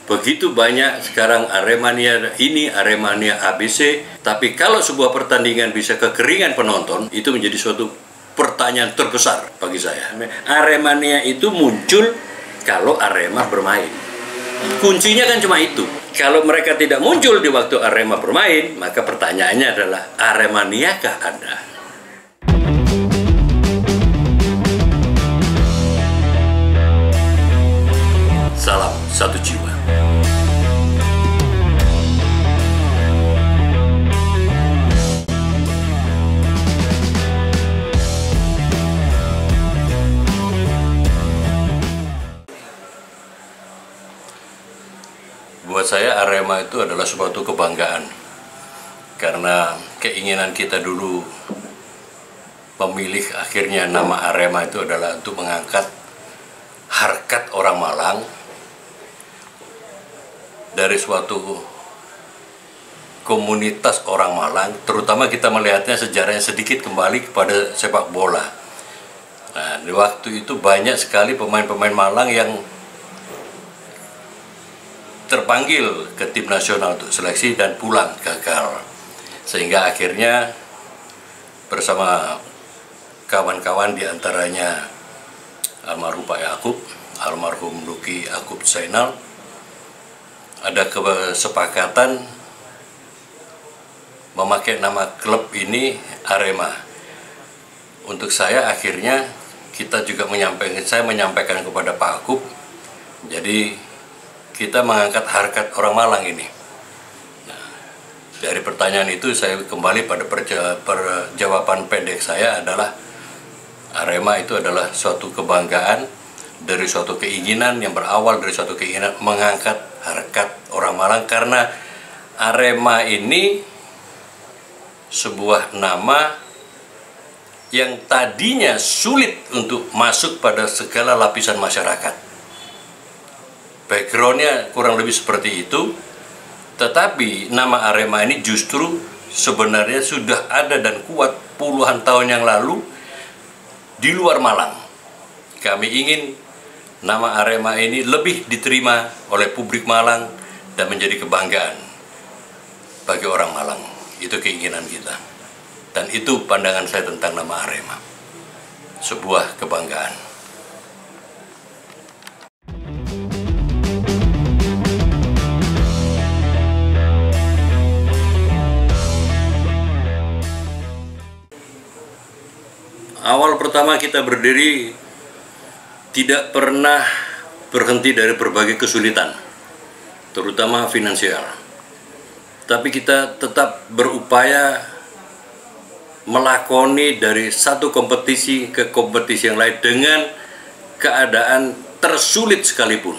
Begitu banyak sekarang Aremania ini, Aremania ABC. Tapi kalau sebuah pertandingan bisa kekeringan penonton, itu menjadi suatu pertanyaan terbesar bagi saya. Aremania itu muncul kalau Arema bermain. Kuncinya kan cuma itu. Kalau mereka tidak muncul di waktu Arema bermain, maka pertanyaannya adalah Aremaniakah Anda? Salam satu jiwa. Buat saya Arema itu adalah suatu kebanggaan, karena keinginan kita dulu memilih akhirnya nama Arema itu adalah untuk mengangkat harkat orang Malang dari suatu komunitas orang Malang, terutama kita melihatnya sejarahnya sedikit kembali kepada sepak bola. Nah, di waktu itu banyak sekali pemain-pemain Malang yang terpanggil ke tim nasional untuk seleksi dan pulang gagal, sehingga akhirnya bersama kawan-kawan diantaranya almarhum Pak Yakub, almarhum Luki Akub Zainal, ada kesepakatan memakai nama klub ini Arema. Untuk saya akhirnya saya menyampaikan kepada Pak Akub, jadi kita mengangkat harkat orang Malang ini. Nah, dari pertanyaan itu saya kembali pada jawaban pendek saya adalah Arema itu adalah suatu kebanggaan dari suatu keinginan yang berawal dari suatu keinginan mengangkat harkat orang Malang, karena Arema ini sebuah nama yang tadinya sulit untuk masuk pada segala lapisan masyarakat. Backgroundnya kurang lebih seperti itu, tetapi nama Arema ini justru sebenarnya sudah ada dan kuat puluhan tahun yang lalu di luar Malang. Kami ingin nama Arema ini lebih diterima oleh publik Malang dan menjadi kebanggaan bagi orang Malang. Itu keinginan kita, dan itu pandangan saya tentang nama Arema, sebuah kebanggaan. Awal pertama kita berdiri tidak pernah berhenti dari berbagai kesulitan, terutama finansial. Tapi kita tetap berupaya melakoni dari satu kompetisi ke kompetisi yang lain dengan keadaan tersulit sekalipun.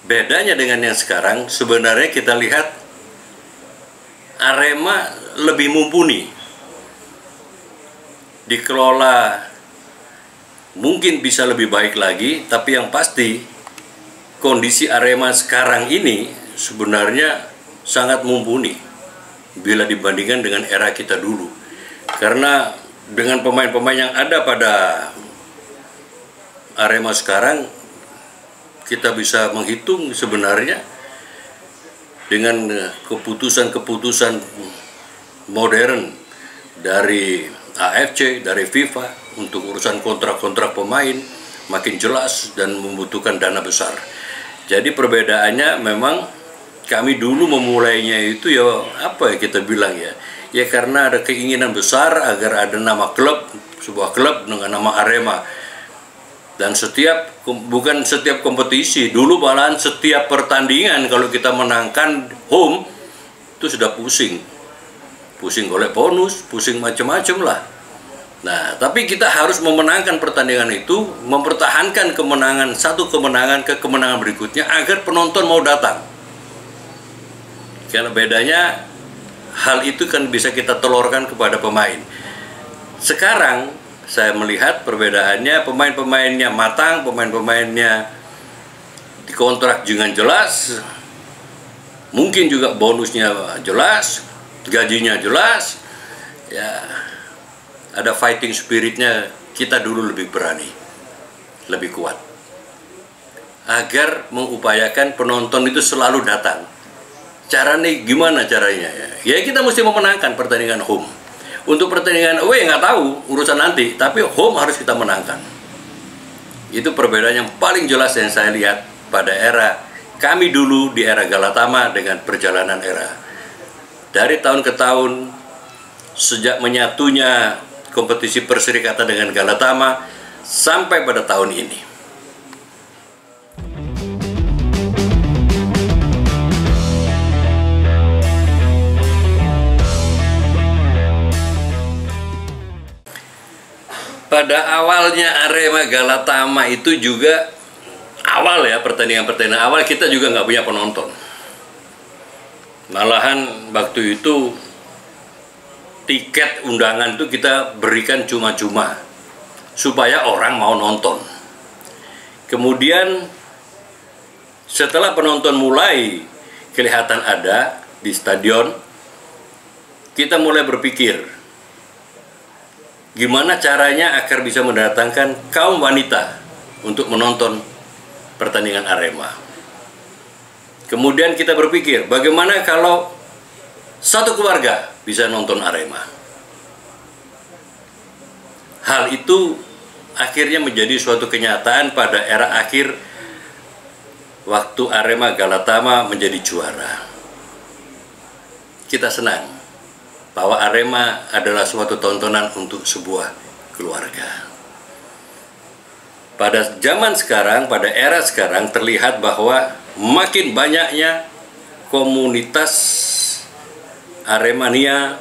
Bedanya dengan yang sekarang, sebenarnya kita lihat Arema lebih mumpuni. Dikelola mungkin bisa lebih baik lagi, tapi yang pasti kondisi Arema sekarang ini sebenarnya sangat mumpuni bila dibandingkan dengan era kita dulu. Karena dengan pemain-pemain yang ada pada Arema sekarang, kita bisa menghitung sebenarnya dengan keputusan-keputusan modern dari AFC, dari FIFA untuk urusan kontrak-kontrak pemain makin jelas dan membutuhkan dana besar. Jadi perbedaannya memang kami dulu memulainya itu ya apa ya kita bilang ya karena ada keinginan besar agar ada nama klub, sebuah klub dengan nama Arema. Dan bukan setiap kompetisi, dulu malahan setiap pertandingan kalau kita menangkan home itu sudah pusing golek bonus, pusing macam-macam lah. Nah, tapi kita harus memenangkan pertandingan itu, mempertahankan satu kemenangan ke kemenangan berikutnya agar penonton mau datang. Karena bedanya hal itu kan bisa kita telurkan kepada pemain. Sekarang saya melihat perbedaannya, pemain-pemainnya matang, pemain-pemainnya dikontrak dengan jelas, mungkin juga bonusnya jelas, gajinya jelas, ya ada fighting spiritnya. Kita dulu lebih berani, lebih kuat. agar mengupayakan penonton itu selalu datang. Caranya gimana caranya ya? Ya kita mesti memenangkan pertandingan home. Untuk pertandingan away nggak tahu, urusan nanti, tapi home harus kita menangkan. Itu perbedaan yang paling jelas yang saya lihat pada era kami dulu di era Galatama dengan perjalanan era. Dari tahun ke tahun, sejak menyatunya kompetisi Perserikatan dengan Galatama sampai pada tahun ini. Pada awalnya Arema Galatama itu juga awal ya, pertandingan awal kita juga nggak punya penonton. Malahan waktu itu tiket undangan itu kita berikan cuma-cuma supaya orang mau nonton. Kemudian setelah penonton mulai kelihatan ada di stadion, kita mulai berpikir gimana caranya agar bisa mendatangkan kaum wanita untuk menonton pertandingan Arema. Kemudian kita berpikir, bagaimana kalau satu keluarga bisa nonton Arema. Hal itu akhirnya menjadi suatu kenyataan pada era akhir waktu Arema Galatama menjadi juara. Kita senang bahwa Arema adalah suatu tontonan untuk sebuah keluarga. Pada zaman sekarang, pada era sekarang terlihat bahwa makin banyaknya komunitas Aremania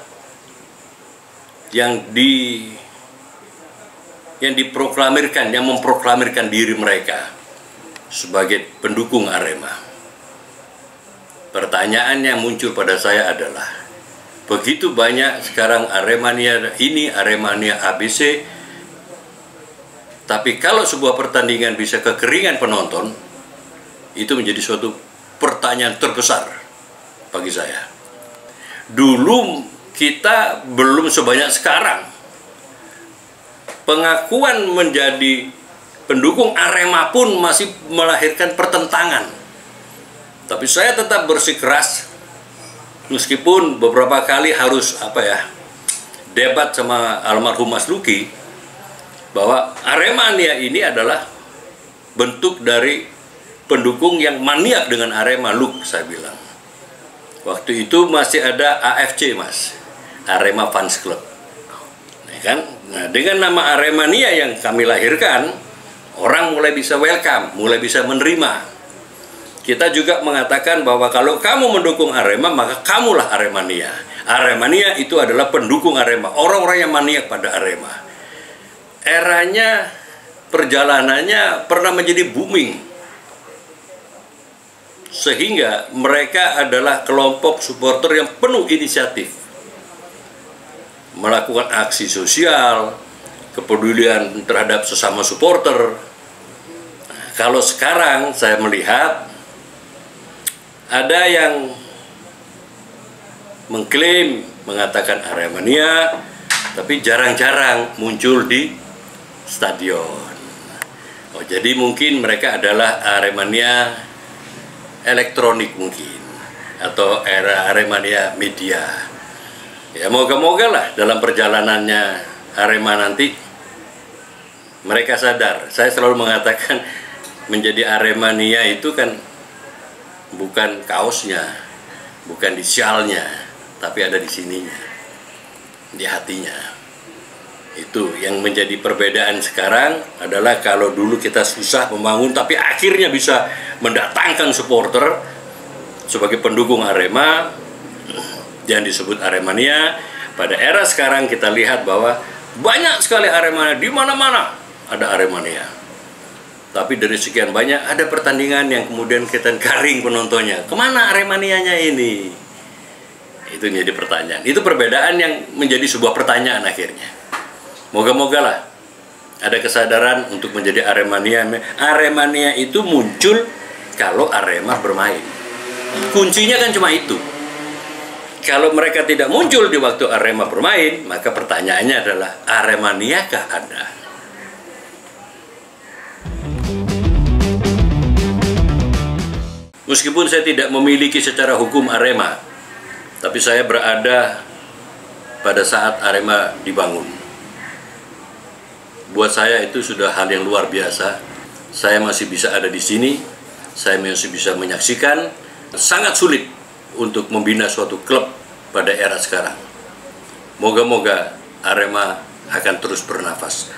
yang diproklamirkan, yang memproklamirkan diri mereka sebagai pendukung Arema. Pertanyaan yang muncul pada saya adalah, begitu banyak sekarang Aremania ini, Aremania ABC, tapi kalau sebuah pertandingan bisa kekeringan penonton, itu menjadi suatu pertanyaan terbesar bagi saya. Dulu kita belum sebanyak sekarang. Pengakuan menjadi pendukung Arema pun masih melahirkan pertentangan. Tapi saya tetap bersikeras, meskipun beberapa kali harus debat sama almarhum Mas Luki, bahwa Aremania ini adalah bentuk dari pendukung yang maniak dengan Arema. Luk, saya bilang. Waktu itu masih ada AFC, Mas, Arema Fans Club. Nah, dengan nama Aremania yang kami lahirkan, orang mulai bisa welcome, mulai bisa menerima. Kita juga mengatakan bahwa kalau kamu mendukung Arema, maka kamulah Aremania. Aremania itu adalah pendukung Arema, orang-orang yang maniak pada Arema. Eranya, perjalanannya pernah menjadi booming. Sehingga mereka adalah kelompok supporter yang penuh inisiatif. Melakukan aksi sosial, kepedulian terhadap sesama supporter. Nah, kalau sekarang saya melihat ada yang mengklaim, mengatakan Aremania, tapi jarang-jarang muncul di stadion. Oh, jadi mungkin mereka adalah Aremania elektronik mungkin, atau era Aremania media. Ya, moga-moga lah dalam perjalanannya Arema nanti mereka sadar. Saya selalu mengatakan menjadi Aremania itu kan bukan kaosnya, bukan di syalnya, tapi ada di sininya, di hatinya. Itu yang menjadi perbedaan sekarang adalah kalau dulu kita susah membangun, tapi akhirnya bisa mendatangkan supporter sebagai pendukung Arema yang disebut Aremania. Pada era sekarang kita lihat bahwa banyak sekali Aremania, di mana-mana ada Aremania. Tapi dari sekian banyak ada pertandingan yang kemudian kita garing penontonnya. Kemana Aremanianya ini? Itu menjadi pertanyaan. Itu perbedaan yang menjadi sebuah pertanyaan akhirnya. Moga-moga lah ada kesadaran untuk menjadi Aremania. Aremania itu muncul kalau Arema bermain. Kuncinya kan cuma itu. Kalau mereka tidak muncul di waktu Arema bermain, maka pertanyaannya adalah Aremaniakah Anda? Meskipun saya tidak memiliki secara hukum Arema, tapi saya berada pada saat Arema dibangun. Buat saya itu sudah hal yang luar biasa. Saya masih bisa ada di sini, saya masih bisa menyaksikan. Sangat sulit untuk membina suatu klub pada era sekarang. Moga-moga Arema akan terus bernafas.